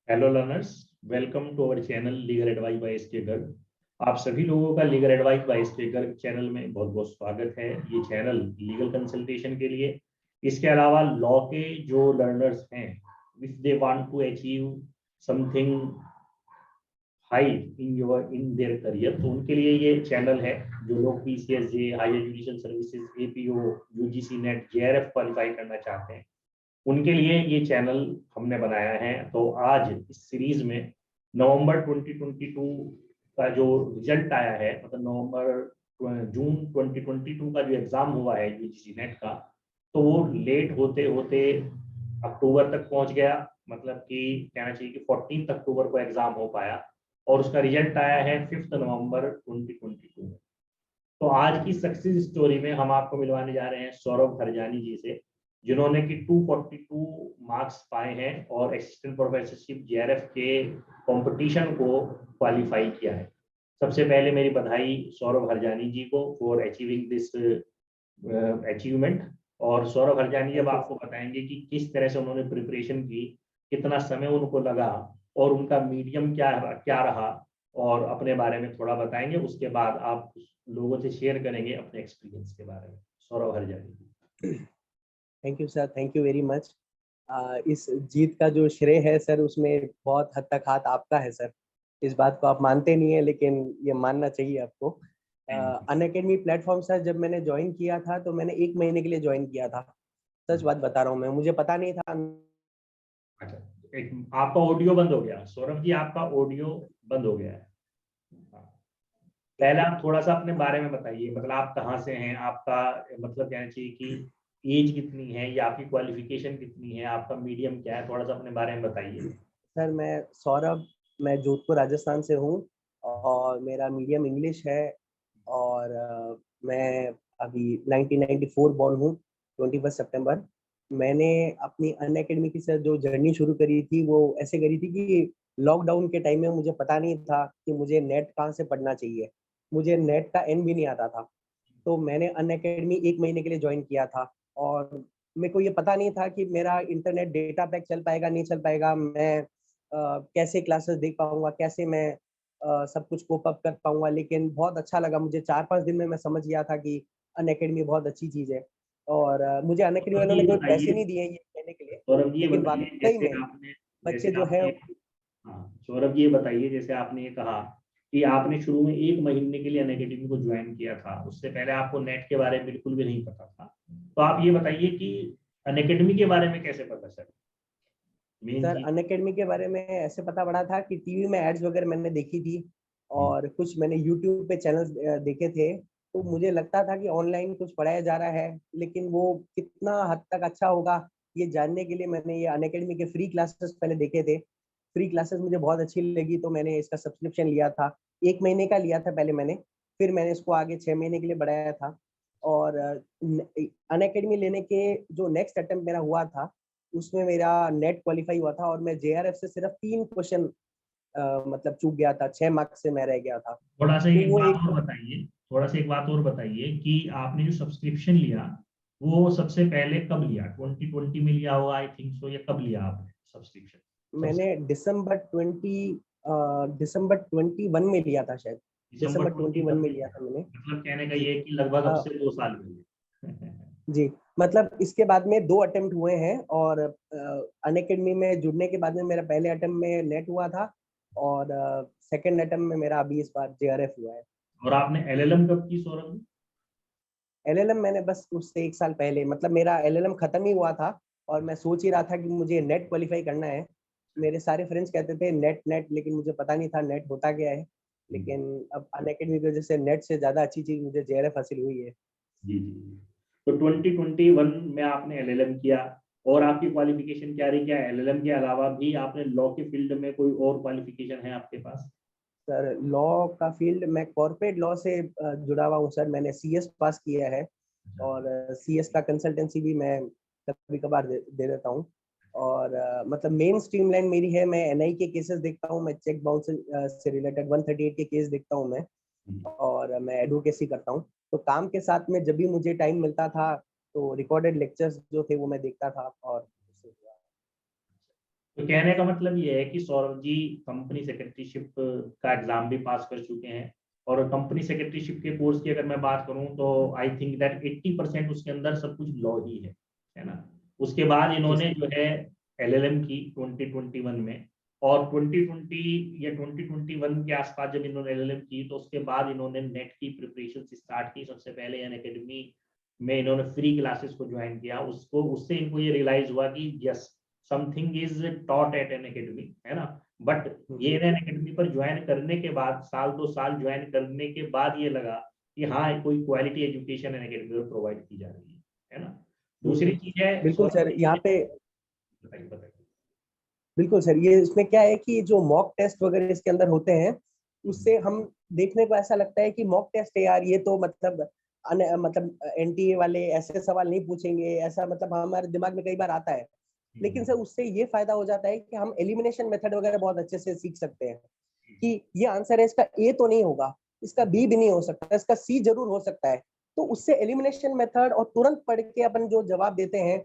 Hello learners, welcome to our channel legal advice by SK Garg. आप सभी लोगों का legal advice by SK Garg channel में बहुत बहुत स्वागत है। ये चैनल लीगल कंसल्टेशन के लिए, इसके अलावा लॉ के जो लर्नर्स हैं, if they want to achieve something high in their career, तो उनके लिए ये चैनल है। जो लोग PCSJ, higher education services, APO, UGC NET, JRF qualify करना चाहते हैं, उनके लिए ये चैनल हमने बनाया है। तो आज इस सीरीज में नवंबर 2022 का जो रिजल्ट आया है, मतलब जून 2022 का जो एग्जाम हुआ है यूजीसी नेट का, तो वो लेट होते होते अक्टूबर तक पहुंच गया। मतलब कि कहना चाहिए कि 14 अक्टूबर को एग्जाम हो पाया और उसका रिजल्ट आया है 5 नवंबर 2022 में। तो आज की सक्सेस स्टोरी में हम आपको मिलवाने जा रहे हैं सौरभ हरजानी जी से, जिन्होंने कि 242 मार्क्स पाए हैं और असिस्टेंट प्रोफेसरशिप जेआरएफ के कंपटीशन को क्वालिफाई किया है। सबसे पहले मेरी बधाई सौरभ हरजानी जी को फॉर अचीविंग दिस अचीवमेंट। और सौरभ हरजानी जब आपको बताएंगे कि किस तरह से उन्होंने प्रिपरेशन की, कितना समय उनको लगा और उनका मीडियम क्या क्या रहा, और अपने बारे में थोड़ा बताएंगे। उसके बाद आप लोगों से शेयर करेंगे अपने एक्सपीरियंस के बारे में। Saurabh Harjani ji. Thank you sir, thank you very much. इस जीत का जो श्रेय है सर, उसमें बहुत हद तक हाथ आपका है सर। इस बात को आप मानते नहीं है, लेकिन ये मानना चाहिए आपको। अनअकैडमी प्लेटफॉर्म सर, जब मैंने ज्वाइन किया था तो मैंने 1 महीने के लिए ज्वाइन किया था। सच बात बता रहा हूँ मैं, मुझे पता नहीं था। अच्छा, आपका ऑडियो बंद हो गया सौरभ जी, आपका ऑडियो बंद हो गया है। पहले आप थोड़ा सा अपने बारे में बताइए, मतलब आप कहाँ से हैं, आपका मतलब कहना चाहिए कि एज कितनी है या आपकी क्वालिफिकेशन कितनी है, आपका मीडियम क्या है, थोड़ा सा अपने बारे में बताइए। सर मैं सौरभ, मैं जोधपुर राजस्थान से हूँ और मेरा मीडियम इंग्लिश है। और मैं अभी 1994 बॉर्न हूँ, 21 सितंबर। मैंने अपनी अनअकैडमी की सर जो जर्नी शुरू करी थी, वो ऐसे करी थी कि लॉकडाउन के टाइम में मुझे पता नहीं था कि मुझे नेट कहाँ से पढ़ना चाहिए। मुझे नेट का एन भी नहीं आता था। तो मैंने अनअकैडमी 1 महीने के लिए ज्वाइन किया था। और मेरे को ये पता नहीं था कि मेरा इंटरनेट डेटा पैक चल पाएगा नहीं चल पाएगा, मैं कैसे क्लासेस देख पाऊंगा, कैसे मैं सब कुछ कोप अप कर पाऊंगा। लेकिन बहुत अच्छा लगा मुझे, 4-5 दिन में मैं समझ गया था कि अनअकैडमी बहुत अच्छी चीज़ है। और मुझे अनअकैडमी सौरभ वालों जी ने ये कोई पैसे बताइए, नहीं दिए ये कहने के लिए, सौरभ जी ये लेकिन बताइए वाकई में बच्चे जैसे जो है। आपने हाँ सौरभ जी ये बताइए, जैसे आपने ये कहा कि आपने शुरू में 1 महीने के लिए अनअकैडमी को ज्वाइन किया था, उससे पहले आपको नेट के बारे में बिल्कुल भी नहीं पता था। तो आप ये बताइए कि अनअकैडमी के बारे में कैसे पता चला, मेन सर चीज। अनअकैडमी के बारे में ऐसे पता पड़ा था कि टीवी में एड्स वगैरह मैंने देखी थी, और कुछ मैंने यूट्यूब पे चैनल्स देखे थे। तो मुझे लगता था कि ऑनलाइन कुछ पढ़ाया जा रहा है, लेकिन वो कितना हद तक अच्छा होगा ये जानने के लिए मैंने ये अनअकैडमी के फ्री क्लासेस पहले देखे थे। फ्री क्लासेस मुझे बहुत अच्छी लगी, तो मैंने इसका सब्सक्रिप्शन लिया था। 1 महीने का लिया था पहले मैंने, फिर मैंने इसको आगे 6 महीने के लिए बढ़ाया था। और अनअकैडमी लेने के जो नेक्स्ट अटेम्प्ट मेरा हुआ था, उसमें मेरा नेट क्वालिफाई हुआ था और मैं जेआरएफ से सिर्फ 3 क्वेश्चन मतलब चूक गया था, 6 मार्क्स से मैं रह गया था। थोड़ा सा तो एक वो बात एक और बताइए, थोड़ा सा एक बात और बताइए कि आपने जो सब्सक्रिप्शन लिया वो सबसे पहले कब लिया? 2020 में लिया होगा आई थिंक सो, या कब लिया आपने सब्सक्रिप्शन सबसे? मैंने दिसंबर 21 में लिया था शायद। दिसंबर दिसंबर 21 21 में में लिया लिया, था मैंने। मतलब कहने का जी। ये है कि लगभग अब अ, से 2 साल पहले। जी, मतलब इसके बाद में 2 अटेम्प्ट हुए हैं। और अनअकैडमी में जुड़ने के बाद में मेरा पहले अटेम्प्ट में नेट हुआ था, और सेकंड अटेम्प्ट में मेरा अभी इस बार जेआरएफ हुआ है। और आपने एलएलएम कब की सौरभ? एलएलएम मैंने बस उससे 1 साल पहले, मतलब मेरा एलएलएम खत्म ही हुआ था और मैं सोच ही रहा था कि मुझे नेट क्वालिफाई करना है। मेरे सारे फ्रेंड्स कहते थे नेट नेट, लेकिन मुझे पता नहीं था नेट होता क्या है। लेकिन अब अनअकैडमी की वजह से नेट से ज़्यादा अच्छी चीज़ मुझे जेआरएफ हासिल हुई है। जी जी जी। तो 2021 में आपने एलएलएम किया, और आपकी क्वालिफिकेशन क्या रही? क्या एलएलएम के अलावा भी आपने लॉ के फील्ड में कोई और क्वालिफिकेशन है आपके पास? सर लॉ का फील्ड, मैं कॉर्पोरेट लॉ से जुड़ा हुआ हूँ सर। मैंने सीएस पास किया है, और सीएस का कंसल्टेंसी भी मैं कभी कभार दे देता हूँ। और मतलब मेन स्ट्रीम लाइन मेरी है, मैं एनआई के केसेस देखता हूँ, मैं चेक बाउंस से रिलेटेड 138 के केस देखता हूँ मैं। और मैं एडवोकेसी करता हूँ। तो काम के साथ में जब भी मुझे टाइम मिलता था, तो रिकॉर्डेड लेक्चर्स जो थे वो मैं देखता था। और तो कहने का मतलब ये है कि सौरभ जी कंपनी सेक्रेटरीशिप का एग्जाम भी पास कर चुके हैं, और कंपनी सेक्रेटरीशिप के कोर्स की अगर मैं बात करूं तो आई थिंक दैट 80% उसके अंदर सब कुछ लॉ ही है ना। उसके बाद इन्होंने जो है LLM की 2021 में, और 2020 या 2021 के आसपास जब इन्होंने LLM की तो उसके बाद इन्होंने नेट की प्रिपरेशन स्टार्ट की। सबसे पहले अनअकैडमी में इन्होंने फ्री क्लासेस को ज्वाइन किया, उसको उससे इनको ये रियलाइज हुआ कि yes something is taught at an academy, है ना। बट ये एन अकेडमी पर ज्वाइन करने के बाद, साल 2 साल ज्वाइन करने के बाद ये लगा कि हाँ कोई क्वालिटी एजुकेशन एन अकेडमी पर प्रोवाइड की जा रही है ना। दूसरी चीज है बिल्कुल सर, यहाँ पे बताइए बताइए। बिल्कुल सर, ये इसमें क्या है कि जो मॉक टेस्ट वगैरह इसके अंदर होते हैं, उससे हम देखने को ऐसा लगता है कि मॉक टेस्ट है यार, ये तो मतलब मतलब NTA वाले ऐसे सवाल नहीं पूछेंगे, ऐसा मतलब हमारे दिमाग में कई बार आता है। लेकिन सर उससे ये फायदा हो जाता है कि हम एलिमिनेशन मेथड वगैरह बहुत अच्छे से सीख सकते हैं कि ये आंसर है, इसका A तो नहीं होगा, इसका B भी नहीं हो सकता, इसका C जरूर हो सकता है। तो उससे एलिमिनेशन मेथड और तुरंत पढ़ के अपन जो जवाब देते हैं,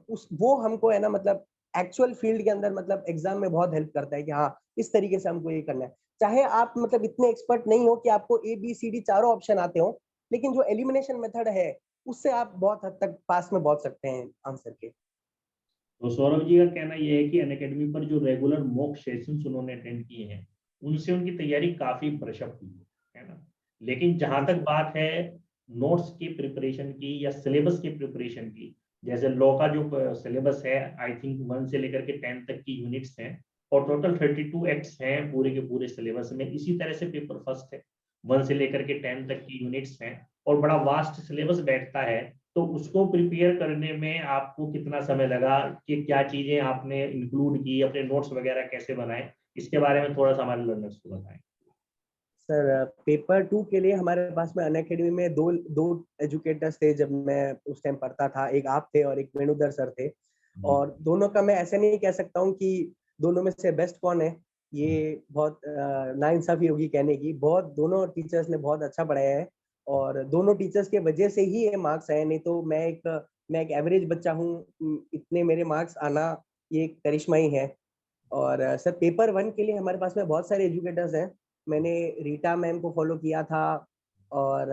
उस वो हमको है ना मतलब एक्चुअल फील्ड के अंदर मतलब एग्जाम में बहुत हेल्प करता है कि हाँ इस तरीके से हमको ये करना है। चाहे आप मतलब इतने एक्सपर्ट नहीं हो कि आपको ABCD चारों ऑप्शन आते हो, लेकिन जो एलिमिनेशन मेथड है उससे आप बहुत हद तक पास में पहुंच सकते हैं आंसर के। तो सौरभ जी का कहना यह है कि अनअकैडमी पर जो रेगुलर मॉक सेशंस उन्होंने अटेंड किए हैं, उनसे उनकी तैयारी काफी ब्रशअप हुई है ना। लेकिन जहां तक बात है नोट्स की प्रिपरेशन की या सिलेबस की प्रिपरेशन की, जैसे लॉ का जो सिलेबस है आई थिंक 1 से लेकर के 10 तक की यूनिट्स हैं, और टोटल 32 एक्ट्स हैं पूरे के पूरे सिलेबस में। इसी तरह से पेपर फर्स्ट है, 1 से लेकर के 10 तक की यूनिट्स हैं, और बड़ा वास्ट सिलेबस बैठता है। तो उसको प्रिपेयर करने में आपको कितना समय लगा, कि क्या चीजें आपने इंक्लूड की, अपने नोट्स वगैरह कैसे बनाए, इसके बारे में थोड़ा सा हमारे लर्नर्स को बताएं। सर पेपर 2 के लिए हमारे पास में अनअकैडमी में दो दो एजुकेटर्स थे जब मैं उस टाइम पढ़ता था, एक आप थे और एक वेणुधर सर थे। जी और दोनों का मैं ऐसे नहीं कह सकता हूँ कि दोनों में से बेस्ट कौन है, ये बहुत नाइंसाफी होगी कहने की। बहुत दोनों टीचर्स ने बहुत अच्छा पढ़ाया है, और दोनों टीचर्स के वजह से ही ये मार्क्स आए, नहीं तो मैं एक एवरेज बच्चा हूँ, इतने मेरे मार्क्स आना ये एक करिश्मा ही है। और सर पेपर 1 के लिए हमारे पास में बहुत सारे एजुकेटर्स हैं। मैंने रीटा मैम को फॉलो किया था, और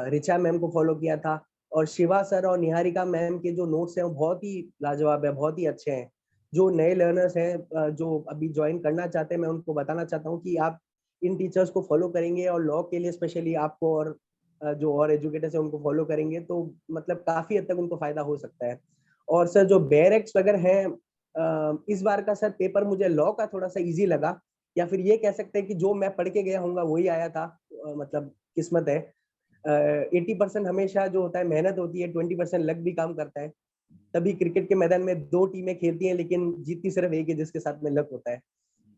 रिचा मैम को फॉलो किया था, और शिवा सर और निहारिका मैम के जो नोट्स हैं वो बहुत ही लाजवाब है, बहुत ही अच्छे हैं। जो नए लर्नर्स हैं, जो अभी ज्वाइन करना चाहते हैं, मैं उनको बताना चाहता हूँ कि आप इन टीचर्स को फॉलो करेंगे और लॉ के लिए स्पेशली आपको, और जो और एजुकेटर्स हैं उनको फॉलो करेंगे तो मतलब काफी हद तक उनको फायदा हो सकता है। और सर जो बेरेक्स वगैरह हैं, इस बार का सर पेपर मुझे लॉ का थोड़ा सा इजी लगा, या फिर ये कह सकते हैं कि जो मैं पढ़ के गया हूँ वही आया था। मतलब किस्मत है। 80% हमेशा जो होता है मेहनत होती है, 20% लक भी काम करता है। तभी क्रिकेट के मैदान में 2 टीमें खेलती हैं, लेकिन जीतती सिर्फ एक है जिसके साथ में लक होता है।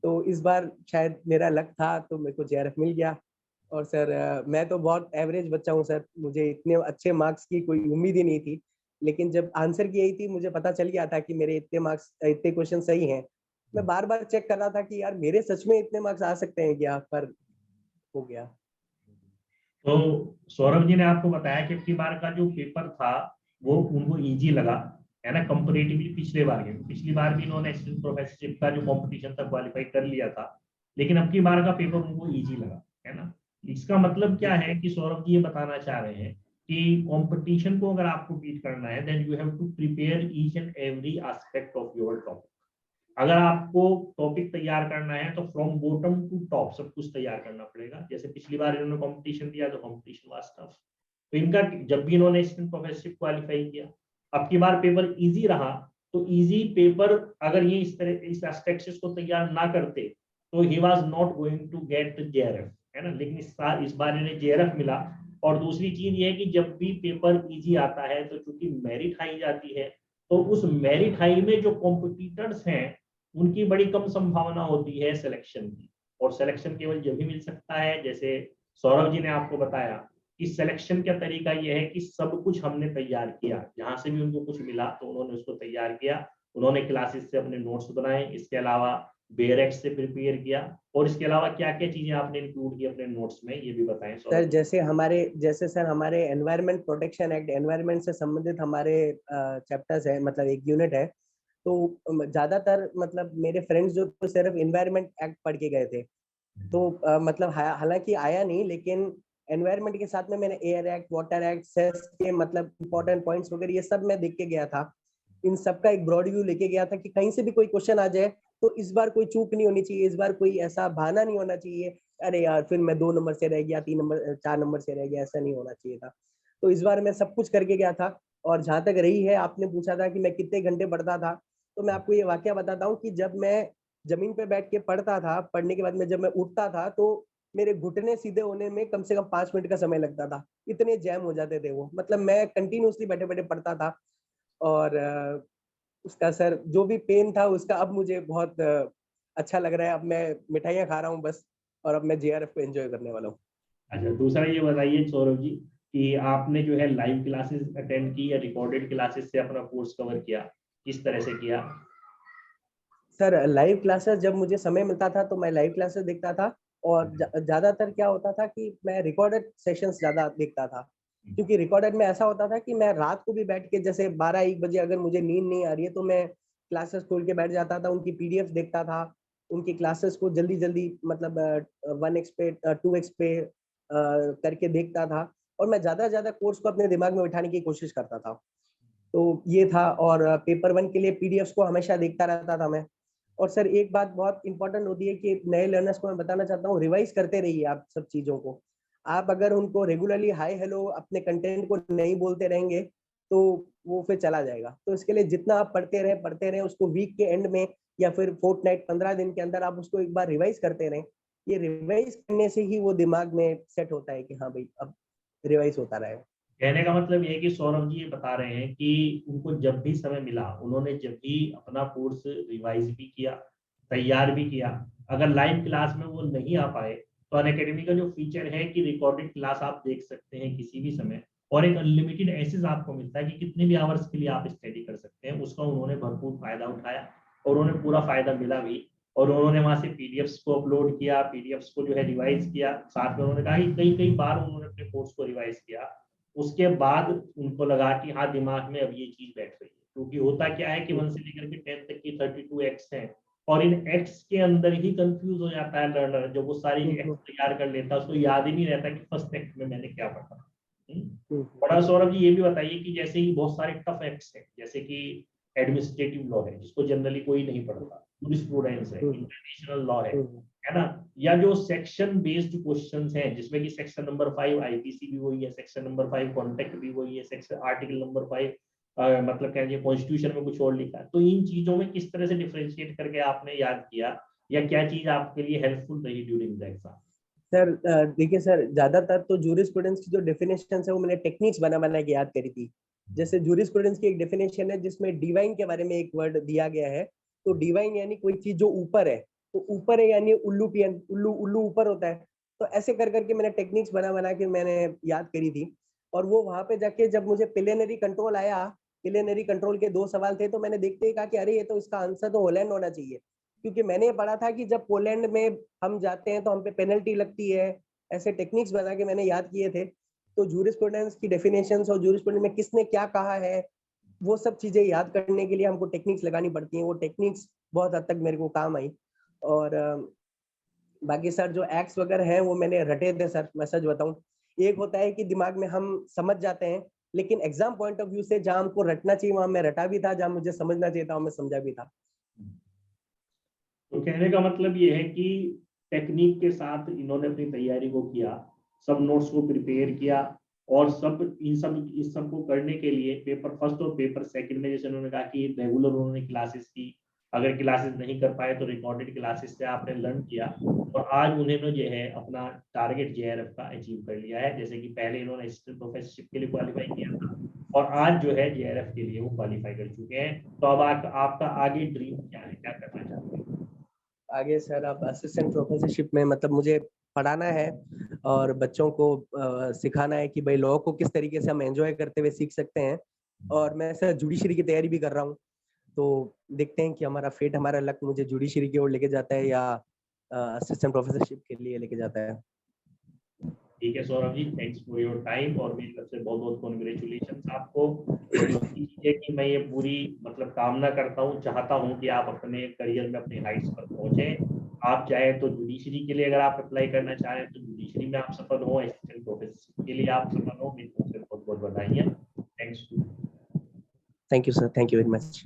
तो इस बार शायद मेरा लक था तो मेरे को JRF मिल गया। और सर मैं तो बहुत एवरेज बच्चा हूँ सर, मुझे इतने अच्छे मार्क्स की कोई उम्मीद ही नहीं थी। लेकिन जब आंसर की आई थी मुझे पता चल गया था कि मेरे इतने मार्क्स, इतने क्वेश्चन सही हैं। मैं बार बार चेक कर रहा था कि यार मेरे सच में इतने मार्क्स आ सकते हैं क्या, पर हो गया। तो सौरभ जी ने आपको बताया कि पिछली बार का जो पेपर था वो उनको इजी लगा, है ना, कंपेरेटिवली पिछले बार के। पिछली बार भी इन्होंने असिस्टेंट प्रोफेसरशिप का जो कंपटीशन था क्वालिफाई कर लिया था, लेकिन अब की बार का पेपर उनको इजी लगा, है ना। इसका मतलब क्या है कि सौरभ जी ये बताना चाह रहे हैं कि कंपटीशन को अगर आपको बीट करना है then you have to prepare each and every aspect of your topic. अगर आपको टॉपिक तैयार करना है तो फ्रॉम बॉटम टू टॉप सब कुछ तैयार करना पड़ेगा। जैसे पिछली बार इन्होंने कंपटीशन दिया तो कंपटीशन वाज टफ, तो इनका जब भी इन्होंने असिस्टेंट प्रोफेसरशिप क्वालिफाई किया, अब की बार पेपर इजी रहा। तो इजी पेपर अगर ये इस तरह इस एस्पेक्ट से इसको तैयार ना करते तो he was not going to get JRF, है ना। लेकिन इस बार इन्हें JRF मिला। और दूसरी चीज ये है कि जब भी पेपर इजी आता है तो चूंकि मेरिट हाई जाती है, तो उस मेरिट हाई में जो कॉम्पिटिटर्स हैं उनकी बड़ी कम संभावना होती है सिलेक्शन की। और सिलेक्शन केवल जब भी मिल सकता है, जैसे सौरभ जी ने आपको बताया कि सिलेक्शन का तरीका यह है कि सब कुछ हमने तैयार किया, जहां से भी उनको कुछ मिला तो उन्होंने उसको तैयार किया। उन्होंने क्लासेस से अपने नोट्स बनाए, इसके अलावा बेरेक्स से प्रिपेयर किया, और इसके अलावा क्या क्या चीजें आपने इंक्लूड की अपने नोट्स में, ये भी बताएं सर सौरभ। जैसे सर हमारे एनवायरमेंट प्रोटेक्शन एक्ट, एनवायरमेंट से संबंधित हमारे चैप्टर्स है, मतलब एक यूनिट है। तो ज्यादातर मतलब मेरे फ्रेंड्स जो तो सिर्फ एनवायरनमेंट एक्ट पढ़ के गए थे, तो मतलब हालांकि आया नहीं, लेकिन एनवायरनमेंट के साथ में मैंने air act, water act, cess के मतलब इंपॉर्टेंट पॉइंट्स वगैरह ये सब मैं देख के गया था। इन सब का एक ब्रॉड व्यू लेके गया था कि कहीं से भी कोई क्वेश्चन आ जाए तो इस बार कोई चूक नहीं होनी चाहिए, इस बार कोई ऐसा बहाना नहीं होना चाहिए, अरे यार फिर मैं 2 नंबर से रह गया, 3 नंबर 4 नंबर से रह गया, ऐसा नहीं होना चाहिए था। तो इस बार मैं सब कुछ करके गया था। और जहां तक रही है, आपने पूछा था कि मैं कितने घंटे पढ़ता था, तो मैं आपको ये वाकया बताता हूँ कि जब मैं जमीन पे बैठ के पढ़ता था, पढ़ने के बाद में जब मैं उठता था तो मेरे घुटने सीधे होने में कम से कम 5 मिनट का समय लगता था, इतने जैम हो जाते थे वो। मतलब मैं कंटिन्यूअसली बैठे बैठे पढ़ता था। और उसका सर जो भी पेन था उसका अब मुझे बहुत अच्छा लग रहा है। अब मैं मिठाइयाँ खा रहा हूँ बस, और अब मैं जेआरएफ को एंजॉय करने वाला हूँ। अच्छा, दूसरा ये बताइए सौरभ जी कि आपने जो है लाइव क्लासेस अटेंड की या रिकॉर्डेड क्लासेस से अपना कोर्स कवर किया, किस तरह से किया? सर लाइव क्लासेस जब मुझे समय मिलता था तो मैं लाइव क्लासेस देखता था। और ज्यादातर क्या होता था कि मैं रिकॉर्डेड सेशंस ज्यादा देखता था, क्योंकि रिकॉर्डेड में ऐसा होता था कि मैं रात को भी बैठ के जैसे 12-1 बजे अगर मुझे नींद नहीं आ रही है तो मैं क्लासेस खोल के बैठ जाता था, उनकी पीडीएफ देखता था, उनकी क्लासेस को जल्दी जल्दी मतलब 1x पे 2x पे करके देखता था। और मैं ज्यादा से ज्यादा कोर्स को अपने दिमाग में बिठाने की कोशिश करता था। तो ये था। और पेपर 1 के लिए पीडीएफ को हमेशा देखता रहता था मैं। और सर एक बात बहुत इंपॉर्टेंट होती है कि नए लर्नर्स को मैं बताना चाहता हूँ, रिवाइज करते रहिए आप सब चीजों को। आप अगर उनको रेगुलरली हाय हेलो अपने कंटेंट को नहीं बोलते रहेंगे तो वो फिर चला जाएगा। तो इसके लिए जितना आप पढ़ते रहे उसको वीक के एंड में या फिर फोर्टनाइट 15 दिन के अंदर आप उसको एक बार रिवाइज करते रहें। ये रिवाइज करने से ही वो दिमाग में सेट होता है कि हाँ भाई अब रिवाइज होता रहेगा। कहने का मतलब ये है कि सौरभ जी ये बता रहे हैं कि उनको जब भी समय मिला उन्होंने जब भी अपना कोर्स रिवाइज भी किया, तैयार भी किया। अगर लाइव क्लास में वो नहीं आ पाए तो अनअकैडमी का जो फीचर है कि रिकॉर्डेड क्लास आप देख सकते हैं किसी भी समय, और एक अनलिमिटेड एक्सेस आपको मिलता है कि कितने भी आवर्स के लिए आप स्टडी कर सकते हैं। उसका उन्होंने भरपूर फायदा उठाया और उन्हें पूरा फायदा मिला भी। और उन्होंने वहां से पीडीएफ्स को अपलोड किया, पीडीएफ्स को जो है रिवाइज किया। साथ में उन्होंने कहा कि कई कई बार उन्होंने अपने कोर्स को रिवाइज किया। उसके बाद उनको लगा कि हाँ दिमाग में अब ये चीज बैठ रही है, क्योंकि होता क्या है कि 1 से लेकर के 10 तक की 32 एक्ट्स हैं, और इन एक्ट्स के अंदर ही कंफ्यूज हो जाता है लर्नर। जब वो सारी एक्ट्स तैयार कर लेता है उसको याद ही नहीं रहता कि फर्स्ट एक्ट में मैंने क्या पढ़ा। बड़ा सौरभ जी ये भी बताइए कि जैसे ही बहुत सारे टफ एक्ट्स हैं, जैसे कि एडमिनिस्ट्रेटिव लॉ है जिसको जनरली कोई नहीं पढ़ता, जूरिस्प्रूडेंस है, इंटरनेशनल लॉ है ना, या जो सेक्शन बेस्ड क्वेश्चंस हैं जिसमें कि सेक्शन नंबर 5 आईपीसी भी वही है, सेक्शन नंबर 5 कॉन्टेक्ट भी वही है, सेक्शन आर्टिकल नंबर 5 मतलब क्या है कॉन्स्टिट्यूशन में कुछ और लिखा है। तो इन चीजों में किस तरह से डिफरेंशिएट करके आपने याद किया, या क्या चीज आपके लिए हेल्पफुल रही ड्यूरिंग द एग्जाम? सर देखिए सर, ज्यादातर तो जूरिस्प्रूडेंस की जो डेफिनेशन है वो मैंने टेक्निक्स बना बना के याद करी थी। जैसे जूरिस्प्रूडेंस की एक डेफिनेशन है जिसमें डिवाइन के बारे में एक वर्ड दिया गया है। तो डिवाइन यानी कोई चीज जो ऊपर है, तो ऊपर है यानी उल्लूपियन, उल्लू उल्लू ऊपर होता है। तो ऐसे कर करके मैंने टेक्निक्स बना बना के मैंने याद करी थी। और वो वहां पे जाके जब मुझे पिलेनरी कंट्रोल आया, पिलेनरी कंट्रोल के 2 सवाल थे, तो मैंने देखते ही कहा कि अरे ये तो इसका आंसर तो होलैंड होना चाहिए। क्योंकि मैंने पढ़ा था कि जब पोलैंड में हम जाते हैं तो हम पे पेनल्टी लगती है। ऐसे टेक्निक्स बना के मैंने याद किए थे। तो जूरिस्प्रूडेंस की डेफिनेशंस और जूरिस्प्रूडेंस में किसने क्या कहा है, वो सब चीजें याद करने के लिए हमको टेक्निक्स लगानी पड़ती हैं। वो टेक्निक्स बहुत हद तक मेरे को काम आई। और बाकी सर जो एक्ट्स वगैरह हैं वो मैंने रटे थे सर, मैं सच बताऊं। एक होता है कि दिमाग में हम समझ जाते हैं, लेकिन एग्जाम पॉइंट ऑफ व्यू से जहां हमको रटना चाहिए वहां मैं रटा भी था, जहां मुझे समझना चाहिए था वहां मैं समझा भी था। तो कहने का मतलब ये है कि टेक्निक के साथ इन्होंने अपनी तैयारी को किया, सब नोट्स को प्रिपेयर किया, और सब इस सब को करने के लिए पेपर फर्स्ट और पेपर सेकंड में जैसे उन्होंने कहा कि रेगुलर उन्होंने क्लासेस की, अगर क्लासेस नहीं कर पाए तो रिकॉर्डेड क्लासेस से आपने लर्न किया, और आज उन्होंने जो है अपना टारगेट जेआरएफ का अचीव कर लिया है। जैसे कि पहले इन्होंने असिस्टेंट प्रोफेसरशिप के लिए क्वालिफाई किया था, और आज जो है जेआरएफ के लिए वो क्वालिफाई कर चुके हैं। तो अब आपका आगे ड्रीम क्या है, क्या करना चाहते हैं? आगे सर अब असिस्टेंट प्रोफेसरशिप में मतलब मुझे पढ़ाना है और बच्चों को सिखाना है कि भाई लॉ को किस तरीके से हम एंजॉय करते हुए सीख सकते हैं। और मैं सर जुडिशरी की तैयारी भी कर रहा हूँ। तो देखते हैं कि हमारा फेट, हमारा लक मुझे जुडिशरी की ओर लेके जाता है या असिस्टेंट प्रोफेसरशिप के लिए लेके जाता है। ठीक है Saurabh ji, thanks for your time और मेरी तरफ से बहुत बहुत कॉन्ग्रेचुलेशन आपको। ये कि मैं ये पूरी मतलब कामना करता हूँ, चाहता हूँ कि आप अपने करियर में अपने हाइट्स पर पहुंचे। आप चाहे तो जुडिशरी के लिए अगर आप अप्लाई करना चाह रहे हैं तो जुडिशरी में आप सफल हो, असिस्टेंट प्रोफेसर के लिए आप सफल हो। मेरी तरफ से बहुत बहुत बधाई है। Thanks. Thank you sir, thank you very much.